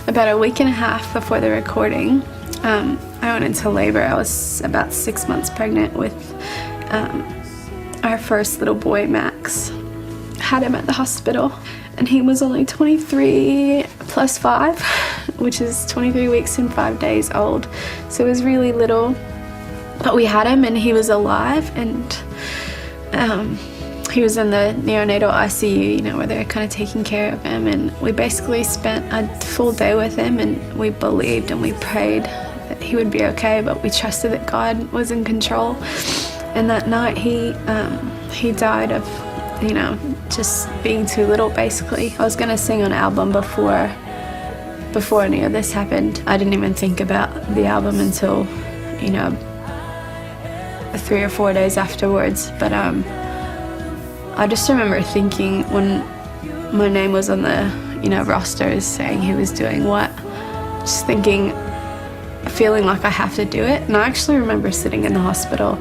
About a week and a half before the recording, I went into labor. I was about 6 months pregnant with our first little boy, Max. Had him at the hospital, and he was only 23 plus 5, which is 23 weeks and 5 days old. So it was really little, but we had him and he was alive, and he was in the neonatal ICU, where they're kind of taking care of him, and we basically spent a full day with him, and we believed and we prayed that he would be okay, but we trusted that God was in control. And that night he died of just being too little, basically. I was gonna sing an album before any of this happened. I didn't even think about the album until 3 or 4 days afterwards. But I just remember thinking, when my name was on the rosters saying he was doing what, just thinking, feeling like I have to do it. And I actually remember sitting in the hospital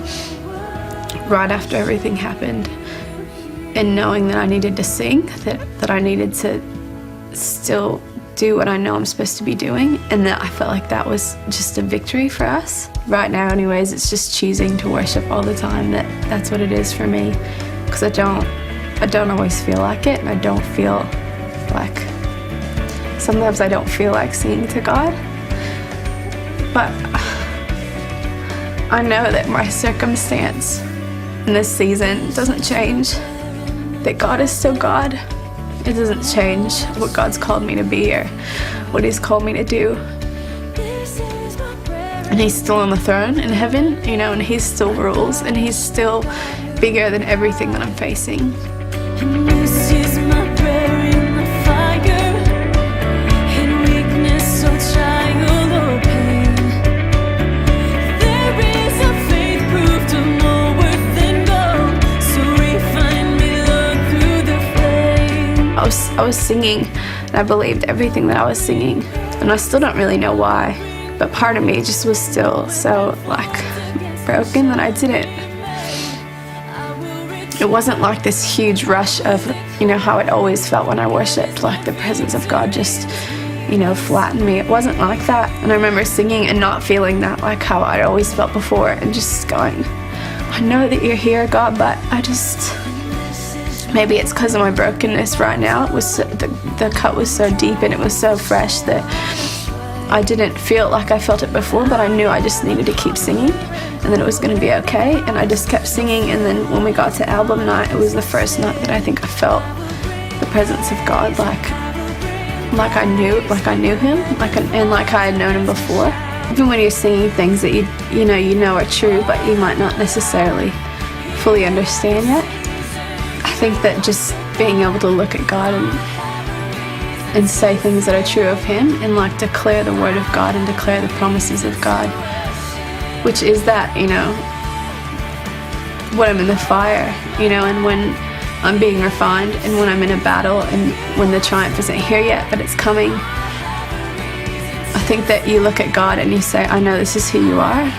right after everything happened, and knowing that I needed to sing, that I needed to still do what I know I'm supposed to be doing, and that I felt like that was just a victory for us. Right now anyways, it's just choosing to worship all the time. That's what it is for me, because I don't always feel like it, and I don't feel like, sometimes I don't feel like singing to God, but I know that my circumstance in this season doesn't change, that God is still God. It doesn't change what God's called me to be or what He's called me to do. And He's still on the throne in heaven, and He still rules, and He's still bigger than everything that I'm facing. And this is my prayer in the fire, in weakness or trial or pain. There is a faith proved of more worth than gold, so refine me, Lord, through the flame. I was singing, and I believed everything that I was singing, and I still don't really know why, but part of me just was still so broken that I didn't. It wasn't like this huge rush of, how it always felt when I worshiped, like the presence of God just, flattened me. It wasn't like that. And I remember singing and not feeling that, like how I'd always felt before, and just going, I know that you're here, God, but maybe it's because of my brokenness right now. It was the cut was so deep and it was so fresh that I didn't feel like I felt it before, but I knew I just needed to keep singing, and that it was going to be okay. And I just kept singing, and then when we got to album night, it was the first night that I think I felt the presence of God, like I knew Him, and like I had known Him before. Even when you're singing things that you know are true, but you might not necessarily fully understand yet, I think that just being able to look at God and say things that are true of Him, and declare the word of God and declare the promises of God, which is that, when I'm in the fire, and when I'm being refined, and when I'm in a battle, and when the triumph isn't here yet, but it's coming. I think that you look at God and you say, I know this is who you are.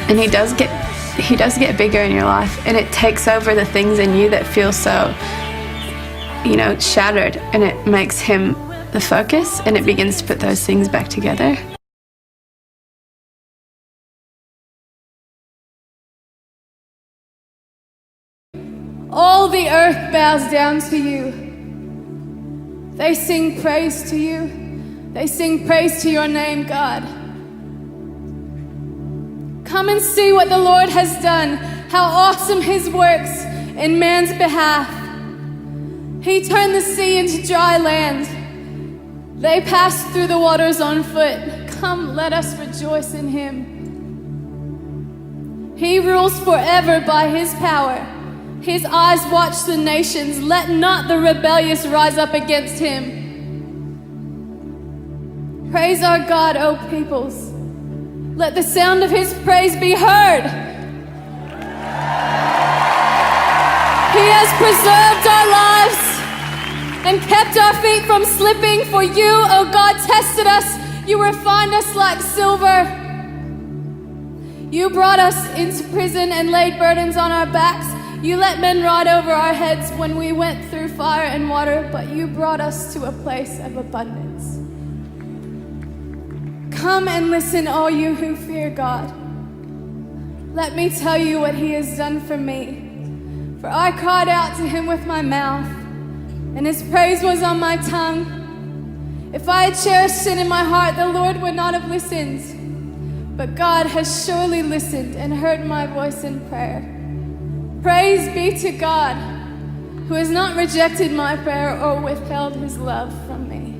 And He does get bigger in your life, and it takes over the things in you that feel so shattered, and it makes Him the focus, and it begins to put those things back together. All the earth bows down to you. They sing praise to you. They sing praise to your name, God. Come and see what the Lord has done, how awesome His works in man's behalf. He turned the sea into dry land. They passed through the waters on foot. Come, let us rejoice in Him. He rules forever by His power. His eyes watch the nations. Let not the rebellious rise up against Him. Praise our God, O peoples. Let the sound of His praise be heard. He has preserved our lives and kept our feet from slipping. For you, O God, tested us. You refined us like silver. You brought us into prison and laid burdens on our backs. You let men ride over our heads when we went through fire and water, but you brought us to a place of abundance. Come and listen, all you who fear God. Let me tell you what he has done for me. For I cried out to him with my mouth, and his praise was on my tongue. If I had cherished sin in my heart, the Lord would not have listened. But God has surely listened and heard my voice in prayer. Praise be to God, who has not rejected my prayer or withheld his love from me.